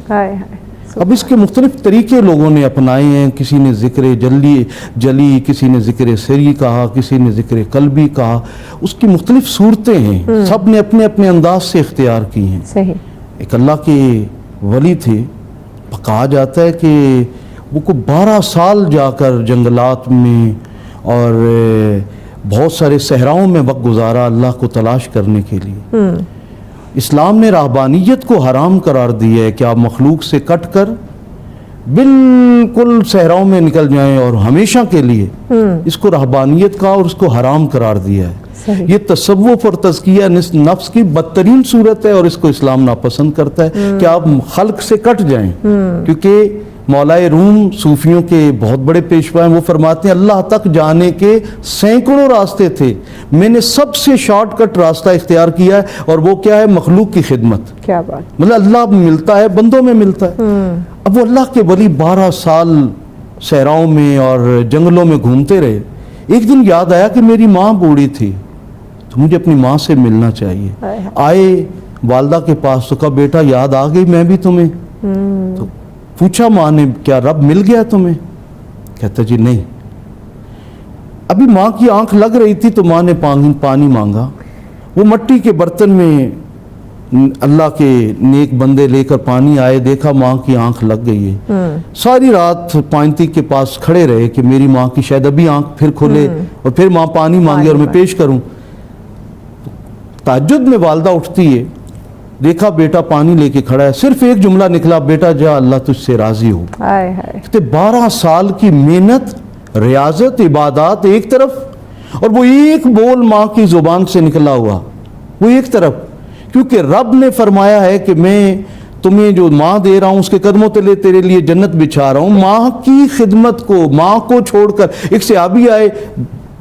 اب اس کے مختلف طریقے لوگوں نے اپنائے ہیں. کسی نے ذکر جلی, کسی نے ذکر سری کہا, کسی نے ذکر قلبی کہا. اس کی مختلف صورتیں ہیں, سب نے اپنے اپنے انداز سے اختیار کی ہیں. صحیح. ایک اللہ کے ولی تھے, کہا جاتا ہے کہ وہ کو 12 سال جا کر جنگلات میں اور بہت سارے صحراؤں میں وقت گزارا اللہ کو تلاش کرنے کے لیے. اسلام نے رہبانیت کو حرام قرار دیا ہے کہ آپ مخلوق سے کٹ کر بالکل صحراؤں میں نکل جائیں اور ہمیشہ کے لیے, اس کو رہبانیت کا اور اس کو حرام قرار دیا ہے. یہ تصوف اور تزکیہ نفس کی بدترین صورت ہے اور اس کو اسلام ناپسند کرتا ہے کہ آپ خلق سے کٹ جائیں. کیونکہ مولا روم صوفیوں کے بہت بڑے پیشوا ہیں, وہ فرماتے ہیں اللہ تک جانے کے سینکڑوں راستے تھے, میں نے سب سے شارٹ کٹ راستہ اختیار کیا ہے اور وہ کیا ہے, مخلوق کی خدمت. کیا بات, مطلب اللہ ملتا ہے, بندوں میں ملتا ہے. اب وہ اللہ کے ولی 12 سال صحراؤں میں اور جنگلوں میں گھومتے رہے. ایک دن یاد آیا کہ میری ماں بوڑھی تھی تو مجھے اپنی ماں سے ملنا چاہیے. آئے والدہ کے پاس تو کہا بیٹا یاد آ گئی میں بھی تمہیں. تو پوچھا ماں نے کیا رب مل گیا تمہیں؟ کہتا جی نہیں. ابھی ماں کی آنکھ لگ رہی تھی تو ماں نے پانی مانگا. وہ مٹی کے برتن میں اللہ کے نیک بندے لے کر پانی آئے, دیکھا ماں کی آنکھ لگ گئی ہے. ساری رات پائنتی کے پاس کھڑے رہے کہ میری ماں کی شاید ابھی آنکھ پھر کھلے اور پھر ماں پانی مانگے اور میں پیش کروں. تہجد میں والدہ اٹھتی ہے, دیکھا بیٹا پانی لے کے کھڑا ہے, صرف ایک جملہ نکلا, بیٹا جا اللہ تجھ سے راضی ہو. 12 سال کی محنت, ریاضت, عبادات ایک طرف, اور وہ ایک بول ماں کی زبان سے نکلا ہوا وہ ایک طرف, کیونکہ رب نے فرمایا ہے کہ میں تمہیں جو ماں دے رہا ہوں اس کے قدموں تلے تیرے لیے جنت بچھا رہا ہوں. ماں کی خدمت کو, ماں کو چھوڑ کر, ایک صحابی آئے,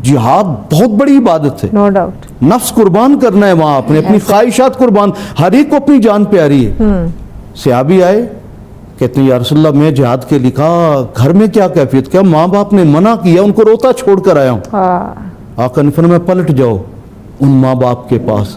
جہاد بہت بڑی عبادت ہے, نو ڈاؤٹ, نفس قربان کرنا ہے وہاں, اپنی خواہشات قربان, ہر ایک کو اپنی جان پیاری ہے. صحابی آئے, کہتے ہیں یا رسول اللہ میں جہاد کے لکھا, گھر میں کیا کیفیت, کیا ماں باپ نے منع کیا, ان کو روتا چھوڑ کر آیا ہوں. آقا نے فرمایا پلٹ جاؤ ان ماں باپ کے پاس,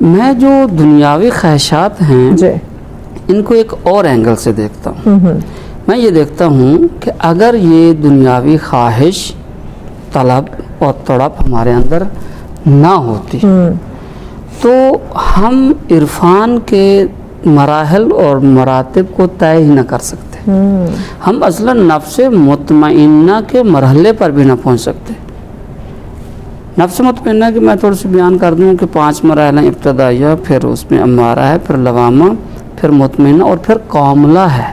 میں جو دنیاوی خواہشات ہیں جی ان کو ایک اور اینگل سے دیکھتا ہوں. میں یہ دیکھتا ہوں کہ اگر یہ دنیاوی خواہش طلب اور تڑپ ہمارے اندر نہ ہوتی تو ہم عرفان کے مراحل اور مراتب کو طے ہی نہ کر سکتے. ہم اصلا نفس مطمئنہ کے مرحلے پر بھی نہ پہنچ سکتے. نفس مطمئنہ کی میں تھوڑی سی بیان کر دوں کہ 5 مراحل ہیں. ابتدائیہ، پھر اس میں امارہ ہے، پھر لوامہ، پھر مطمئنہ اور پھر کاملہ ہے.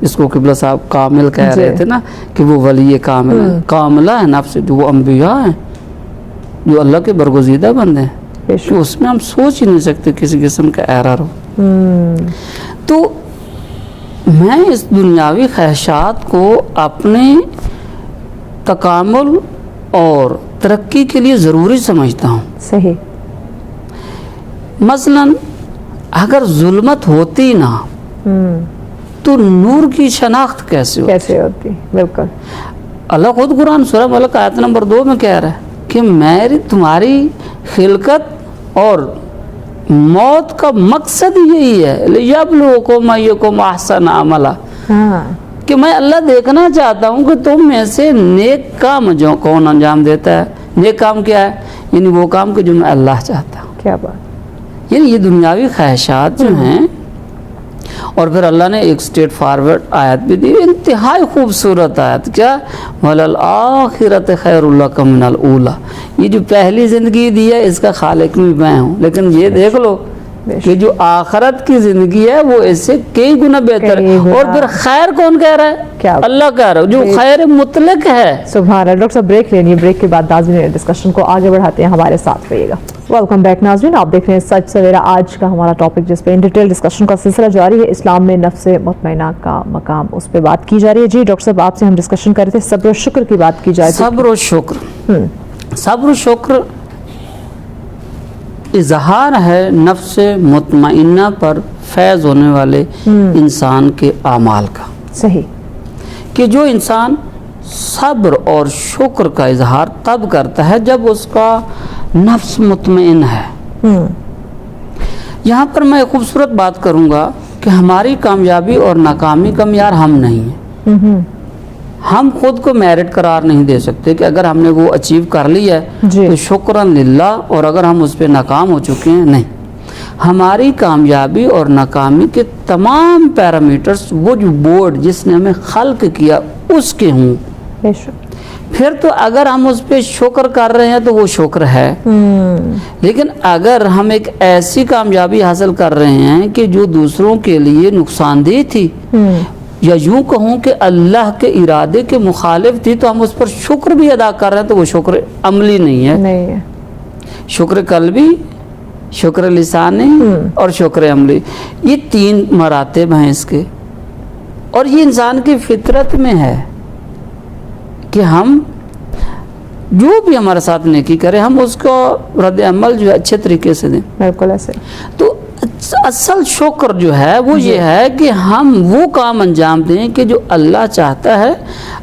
اس کو قبلہ صاحب کامل کہہ رہے تھے نا کہ وہ ولی کامل ہے. کاملہ ہے نفس جو وہ انبیاء ہیں جو اللہ کے برگزیدہ بندے ہیں، کہ اس میں ہم سوچ ہی نہیں سکتے کسی قسم کا ایرر ہو. تو میں اس دنیاوی خواہشات کو اپنے تکامل اور ترقی کے لیے ضروری سمجھتا ہوں. صحیح. مثلا اگر ظلمت ہوتی نہ تو نور کی شناخت کیسے ہوتی؟ بالکل. اللہ خود قرآن سورہ ملک آیت نمبر 2 میں کہہ رہا ہے کہ میری تمہاری خلقت اور موت کا مقصد یہی ہے لِيَبْلُوَكُمْ أَيُّكُمْ أَحْسَنُ عَمَلًا، کہ میں اللہ دیکھنا چاہتا ہوں کہ تم میں سے نیک کام جو کون انجام دیتا ہے. نیک کام کیا ہے؟ یعنی وہ کام کہ جو میں اللہ چاہتا ہوں. کیا بات. یعنی یہ دنیاوی خواہشات جو ہیں. اور پھر اللہ نے ایک اسٹیٹ فارورڈ آیت بھی دی، انتہائی خوبصورت آیت، کیا وَلَلْآخِرَةِ خَيْرٌ لَكَ مِنَ الْأُولَىٰ. یہ جو پہلی زندگی دی ہے اس کا خالق بھی میں ہوں، لیکن یہ دیکھ لو کہ جو آخرت کی زندگی ہے وہ اس سے کئی گنا بہتر ہے. اور پھر خیر کون کہہ رہا ہے؟ اللہ کہہ رہا ہے جو خیر مطلق ہے. سبحان اللہ. ڈاکٹر صاحب بریک لینی ہے، بریک کے بعد ناظرین ڈسکشن کو آگے بڑھاتے ہیں. ہمارے ساتھ رہیے گا. ویلکم بیک ناظرین، آپ دیکھ رہے ہیں سچ سویرا. آج کا ہمارا ٹاپک جس پہ ان ڈیٹیل ڈسکشن کا سلسلہ جاری ہے، اسلام میں نفس مطمئنہ کا مقام، اس پہ بات کی جا رہی ہے. جی ڈاکٹر صاحب آپ سے ہم ڈسکشن کر رہے تھے صبر و شکر کی بات کی جائے. صبر و شکر، صبر و شکر اظہار ہے نفس مطمئنہ پر فیض ہونے والے انسان کے اعمال کا. صحیح. کہ جو انسان صبر اور شکر کا اظہار تب کرتا ہے جب اس کا نفس مطمئن ہے. یہاں پر میں ایک خوبصورت بات کروں گا کہ ہماری کامیابی اور ناکامی کا معیار ہم نہیں ہیں. ہم خود کو میرٹ قرار نہیں دے سکتے کہ اگر ہم نے وہ اچیو کر لیا ہے تو شکران للہ، اور اگر ہم اس پہ ناکام ہو چکے ہیں نہیں. ہماری کامیابی اور ناکامی کے تمام پیرامیٹرز وہ جو بورڈ جس نے ہمیں خلق کیا اس کے ہوں. پھر تو اگر ہم اس پہ شکر کر رہے ہیں تو وہ شکر ہے. لیکن اگر ہم ایک ایسی کامیابی حاصل کر رہے ہیں کہ جو دوسروں کے لیے نقصان دہ تھی، یا یوں کہوں کہ اللہ کے ارادے کے مخالف تھی، تو ہم اس پر شکر بھی ادا کر رہے ہیں تو وہ شکر عملی نہیں ہے. شکر قلبی، شکر لسانی اور شکر عملی، یہ 3 مراتب ہیں اس کے. اور یہ انسان کی فطرت میں ہے کہ ہم جو بھی ہمارے ساتھ نیکی کرے ہم اس کو رد عمل جو ہے اچھے طریقے سے دیں. بالکل ایسے. تو اصل شکر جو ہے وہ یہ ہے کہ ہم وہ کام انجام دیں کہ جو اللہ چاہتا ہے،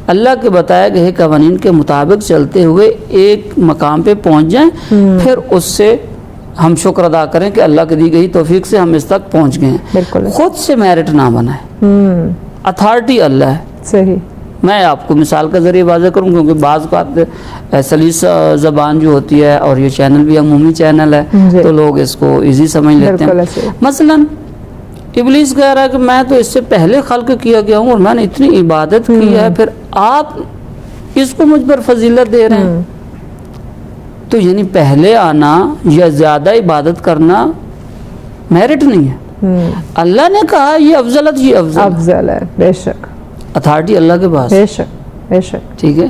اللہ کے بتائے گئے قوانین کے مطابق چلتے ہوئے ایک مقام پہ پہنچ جائیں. پھر اس سے ہم شکر ادا کریں کہ اللہ کی دی گئی توفیق سے ہم اس تک پہنچ گئے ہیں. خود سے میرٹ نہ بنائیں. اتھارٹی اللہ ہے. صحیح. میں آپ کو مثال کا ذریعے واضح کروں کیونکہ بعض بات سلیس زبان جو ہوتی ہے، اور یہ چینل بھی عمومی چینل ہے تو لوگ اس کو ایزی سمجھ لیتے ہیں. مثلا ابلیس کہہ رہا ہے کہ میں تو اس سے پہلے خلق کیا گیا ہوں اور میں نے اتنی عبادت کی ہے، پھر آپ اس کو مجھ پر فضیلت دے رہے ہیں. تو یعنی پہلے آنا یا زیادہ عبادت کرنا میرٹ نہیں ہے. اللہ نے کہا یہ افضلت، یہ افضل ہے. بے شک. اتھارٹی اللہ کے پاس. بے شک. بے شک. ٹھیک ہے.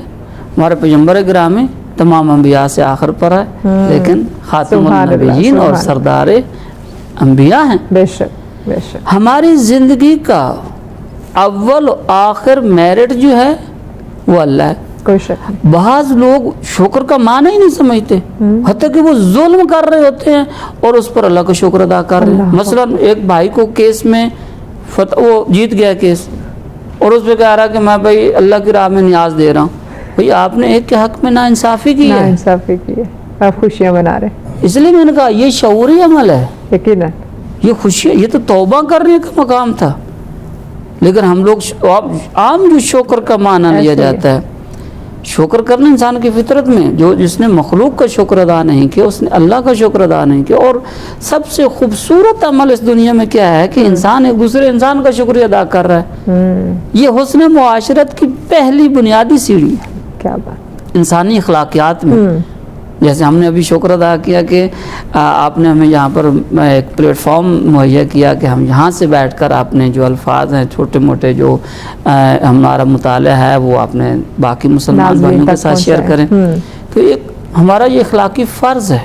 ہمارے پیغمبر گرامی تمام انبیاء سے آخر پر ہے، لیکن خاتم النبیین اور سردار انبیاء ہیں. بے شک. بے شک. ہماری زندگی کا اول و آخر میرٹ جو ہے وہ اللہ ہے. کوئی شک. بعض لوگ شکر کا معنی ہی نہیں سمجھتے، حتیٰ کہ وہ ظلم کر رہے ہوتے ہیں اور اس پر اللہ کا شکر ادا کر رہے ہیں. مثلا ایک بھائی کو کیس میں وہ جیت گیا کیس، اور اس پہ کہہ رہا کہ میں بھائی اللہ کی راہ میں نیاز دے رہا ہوں. بھائی آپ نے ایک کے حق میں ناانصافی کی ہے. ناانصافی کی ہے، آپ خوشیاں منا رہے ہیں. اس لیے میں نے کہا یہ شعوری عمل ہے، یقیناً یہ خوشی، یہ تو توبہ کرنے کا مقام تھا، لیکن ہم لوگ عام جو شکر کا معنی لیا ایسے ہی۔ جاتا ہے، شکر کرنا انسان کی فطرت میں، جس نے مخلوق کا شکر ادا نہیں کیا اس نے اللہ کا شکر ادا نہیں کیا۔ اور سب سے خوبصورت عمل اس دنیا میں کیا ہے کہ انسان ایک دوسرے انسان کا شکریہ ادا کر رہا ہے، یہ حسن معاشرت کی پہلی بنیادی سیڑھی ہے کیا بات، انسانی اخلاقیات میں۔ جیسے ہم نے ابھی شکر ادا کیا کہ آپ نے ہمیں یہاں پر ایک پلیٹ فارم مہیا کیا کہ ہم یہاں سے بیٹھ کر آپ نے جو الفاظ ہیں چھوٹے موٹے جو ہمارا مطالعہ ہے وہ آپ نے باقی مسلمان ناظرین بھائیوں کے تک ساتھ شیئر کریں، تو ایک ہمارا یہ اخلاقی فرض ہے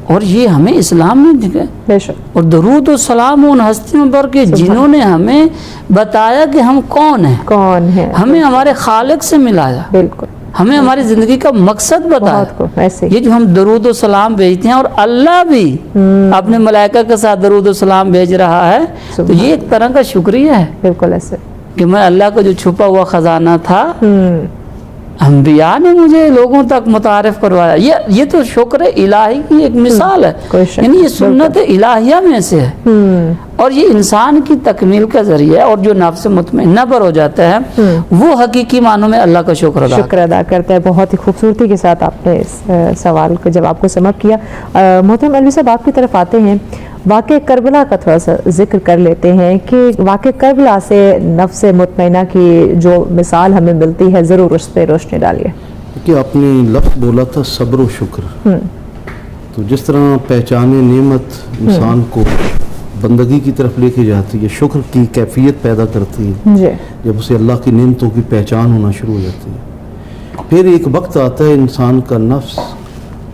اور یہ ہمیں اسلام میں دکھا۔ بے شک، اور درود و سلام ان ہستیوں پر کہ جنہوں نے ہمیں بتایا کہ ہم کون ہیں، کون ہے، ہمیں ہمارے خالق سے ملایا، بالکل، ہمیں ہماری زندگی کا مقصد بتایا۔ بہت کو ایسے ہی، یہ جو ہم درود و سلام بھیجتے ہیں اور اللہ بھی اپنے ملائکہ کے ساتھ درود و سلام بھیج رہا ہے، تو یہ ایک طرح کا شکریہ ہے بالکل ایسے، کہ میں اللہ کا جو چھپا ہوا خزانہ تھا انبیاء نے مجھے لوگوں تک متعارف کروایا۔ یہ تو شکر الہی کی ایک مثال ہے، کوئی شک یعنی یہ سنت الہیہ میں سے ہے، اور یہ انسان کی تکمیل کا ذریعہ ہے، اور جو نفس مطمئنہ پر ہو جاتا ہے وہ حقیقی معنوں میں اللہ کا شکر ادا شکر ادا کرتا ہے۔ بہت ہی خوبصورتی کے ساتھ آپ نے اس سوال کو جواب کو سم اپ کیا۔ محترم علوی صاحب آپ کی طرف آتے ہیں، واقع کربلا کا تھوڑا سا ذکر کر لیتے ہیں کہ واقع کربلا سے نفس مطمئنہ کی جو مثال ہمیں ملتی ہے، ضرور اس پہ روشنی ڈالیے۔ کہ آپ نے لفظ بولا تھا صبر و شکر، تو جس طرح پہچان نعمت انسان کو بندگی کی طرف لے کے جاتی ہے، شکر کی کیفیت پیدا کرتی ہے جی، جب اسے اللہ کی نعمتوں کی پہچان ہونا شروع ہو جاتی ہے۔ پھر ایک وقت آتا ہے انسان کا نفس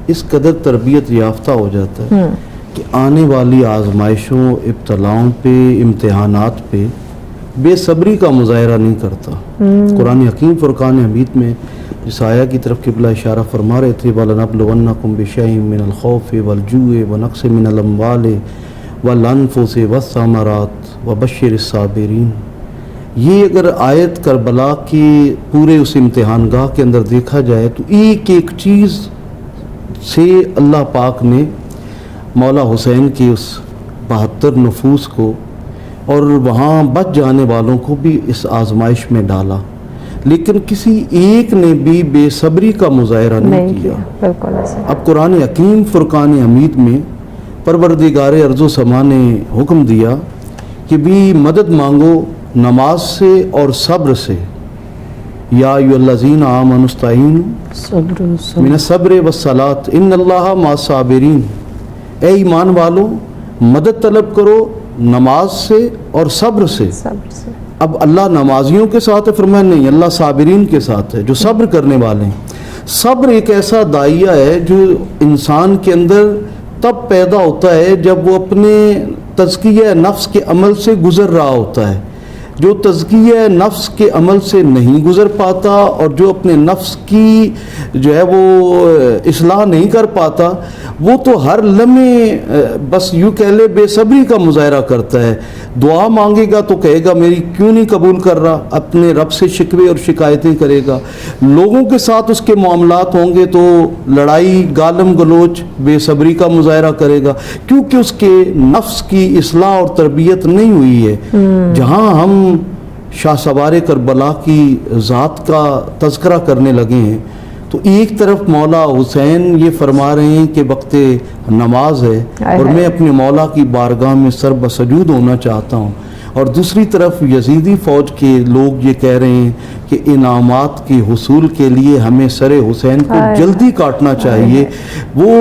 اس قدر تربیت یافتہ ہو جاتا ہے کہ آنے والی آزمائشوں، ابتلاؤں پہ، امتحانات پہ بے صبری کا مظاہرہ نہیں کرتا۔ قرآن حکیم فرقان حمید میں جس آیا کی طرف قبلہ اشارہ فرما رہے تھے، وَلَنَبْلُوَنَّكُمْ بِشَيْءٍ مِّنَ الْخَوْفِ وَالْجُوعِ وَنَقْصٍ مِّنَ الْأَمْوَالِ وَالْأَنفُسِ وَالثَّمَرَاتِ وَبَشِّرِ الصَّابِرِينَ۔ یہ اگر آیت کربلا کی پورے اس امتحان گاہ کے اندر دیکھا جائے تو ایک ایک چیز سے اللہ پاک نے مولا حسین کی اس 72 نفوس کو اور وہاں بچ جانے والوں کو بھی اس آزمائش میں ڈالا، لیکن کسی ایک نے بھی بے صبری کا مظاہرہ نہیں کیا۔ بالکل ایسے، اب قرآن حکیم فرقان حمید میں پروردگار ارض و سما نے حکم دیا کہ بھی مدد مانگو نماز سے اور صبر سے، یا ایھا الذین آمنوا استعینوا صبر من الصبر والصلاۃ ان اللہ مع الصابرین۔ اے ایمان والو مدد طلب کرو نماز سے اور صبر سے۔ صبر سے، اب اللہ نمازیوں کے ساتھ ہے؟ فرمایا نہیں، اللہ صابرین کے ساتھ ہے، جو صبر کرنے والے ہیں۔ صبر ایک ایسا داعیہ ہے جو انسان کے اندر تب پیدا ہوتا ہے جب وہ اپنے تزکیہ نفس کے عمل سے گزر رہا ہوتا ہے۔ جو تزکیہ نفس کے عمل سے نہیں گزر پاتا اور جو اپنے نفس کی جو ہے وہ اصلاح نہیں کر پاتا، وہ تو ہر لمحے بس یوں کہہ لے بے صبری کا مظاہرہ کرتا ہے۔ دعا مانگے گا تو کہے گا میری کیوں نہیں قبول کر رہا، اپنے رب سے شکوے اور شکایتیں کرے گا۔ لوگوں کے ساتھ اس کے معاملات ہوں گے تو لڑائی، گالم گلوچ، بے صبری کا مظاہرہ کرے گا، کیونکہ اس کے نفس کی اصلاح اور تربیت نہیں ہوئی ہے۔ جہاں ہم شاہ سوار کربلا کی ذات کا تذکرہ کرنے لگے ہیں تو ایک طرف مولا حسین یہ فرما رہے ہیں کہ وقت نماز ہے اور میں اپنے مولا کی بارگاہ میں سر بسجود ہونا چاہتا ہوں، اور دوسری طرف یزیدی فوج کے لوگ یہ کہہ رہے ہیں کہ انعامات کے حصول کے لیے ہمیں سر حسین کو جلدی کاٹنا چاہیے۔ وہ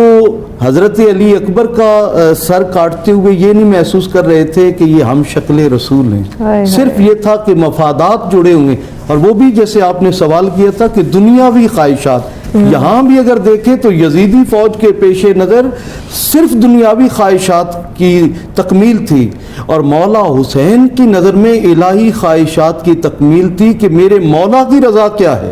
حضرت علی اکبر کا سر کاٹتے ہوئے یہ نہیں محسوس کر رہے تھے کہ یہ ہم شکل رسول ہیں، صرف یہ تھا کہ مفادات جڑے ہوئے، اور وہ بھی جیسے آپ نے سوال کیا تھا کہ دنیاوی خواہشات، یہاں بھی اگر دیکھیں تو یزیدی فوج کے پیش نظر صرف دنیاوی خواہشات کی تکمیل تھی، اور مولا حسین کی نظر میں الہی خواہشات کی تکمیل تھی کہ میرے مولا کی رضا کیا ہے۔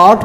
8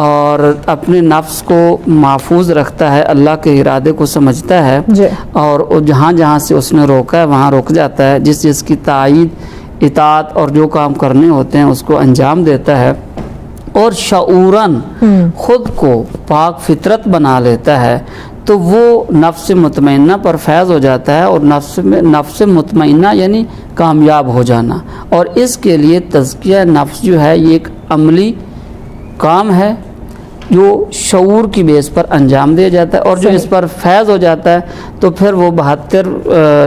اور اپنے نفس کو محفوظ رکھتا ہے، اللہ کے ارادے کو سمجھتا ہے جی اور جہاں جہاں سے اس نے روکا ہے وہاں رک جاتا ہے، جس جس کی تائید اطاعت اور جو کام کرنے ہوتے ہیں اس کو انجام دیتا ہے، اور شعوراً خود کو پاک فطرت بنا لیتا ہے، تو وہ نفس مطمئنہ پر فیض ہو جاتا ہے، اور نفس مطمئنہ یعنی کامیاب ہو جانا۔ اور اس کے لیے تزکیہ نفس جو ہے یہ ایک عملی کام ہے جو شعور کی بیس پر انجام دیا جاتا ہے، اور جو اس پر فیض ہو جاتا ہے تو پھر وہ 72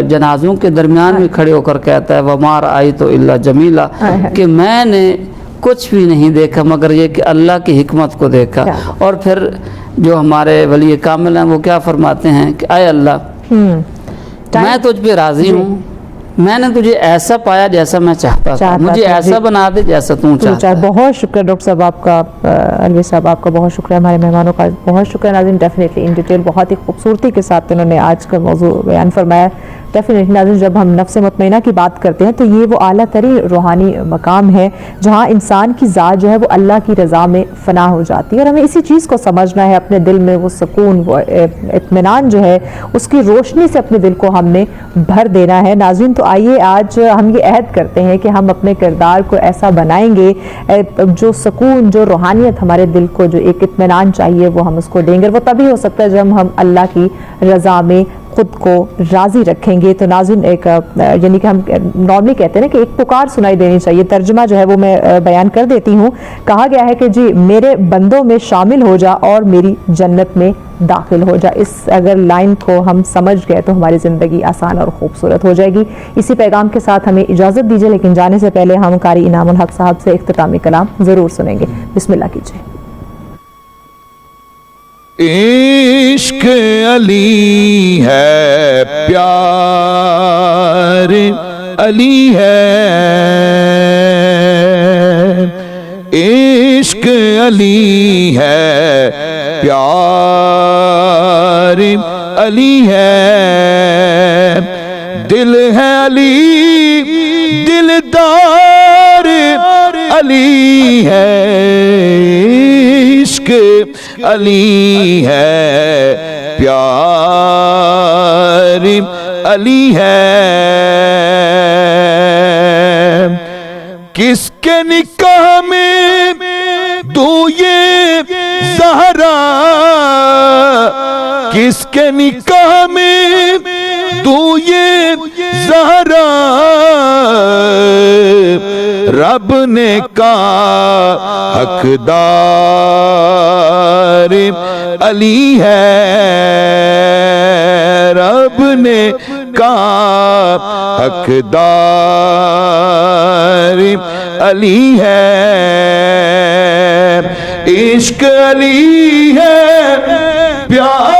جنازوں کے درمیان میں کھڑے ہو کر کہتا ہے وَمَا رَأَيْتُ إِلَّا جَمِيلًا، کہ میں نے کچھ بھی نہیں دیکھا مگر یہ کہ اللہ کی حکمت کو دیکھا۔ اور پھر جو ہمارے ولی کامل ہیں وہ کیا فرماتے ہیں کہ اے اللہ میں تجھ پہ راضی ہوں، میں نے تجھے ایسا پایا جیسا میں چاہتا تھا، مجھے ایسا بنا دے جیسا تم چاہتا ہے۔ بہت شکریہ ڈاکٹر صاحب آپ کا، الوی صاحب آپ کا بہت شکریہ، ہمارے مہمانوں کا بہت شکریہ۔ ناظرین ڈیفینیٹلی ان ڈیٹیل بہت ہی خوبصورتی کے ساتھ انہوں نے آج کا موضوع بیان فرمایا۔ ڈیفینیٹلی ناظرین جب ہم نفس مطمئنہ کی بات کرتے ہیں تو یہ وہ اعلیٰ ترین روحانی مقام ہے جہاں انسان کی ذات جو ہے وہ اللہ کی رضا میں فنا ہو جاتی ہے، اور ہمیں اسی چیز کو سمجھنا ہے، اپنے دل میں وہ سکون، وہ اطمینان جو ہے اس کی روشنی سے اپنے دل کو ہم نے بھر دینا ہے۔ ناظرین تو آئیے آج ہم یہ عہد کرتے ہیں کہ ہم اپنے کردار کو ایسا بنائیں گے جو سکون، جو روحانیت ہمارے دل کو جو ایک اطمینان چاہیے وہ ہم اس کو دیں گے۔ وہ تبھی ہو سکتا ہے جب ہم اللہ کی رضا میں خود کو راضی رکھیں گے۔ تو ناظرین ایک یعنی کہ ہم نارملی کہتے ہیں نا کہ ایک پکار سنائی دینی چاہیے، ترجمہ جو ہے وہ میں بیان کر دیتی ہوں۔ کہا گیا ہے کہ جی میرے بندوں میں شامل ہو جا اور میری جنت میں داخل ہو جا۔ اس اگر لائن کو ہم سمجھ گئے تو ہماری زندگی آسان اور خوبصورت ہو جائے گی۔ اسی پیغام کے ساتھ ہمیں اجازت دیجیے، لیکن جانے سے پہلے ہم قاری انعام الحق صاحب سے اختتامی کلام ضرور سنیں گے۔ بسم اللہ کیجیے۔ عشق علی ہے پیار علی ہے، عشق علی ہے پیار علی ہے، دل ہے علی دلدار علی ہے، عشق علی ہے پیار علی ہے، کس کے نکاح میں دوں یہ زہرا، کس کے نکاح میں دوں یہ زہرا، رب نے کہا حقدار علی ہے، رب نے کہا حقدار علی ہے، عشق علی ہے پیار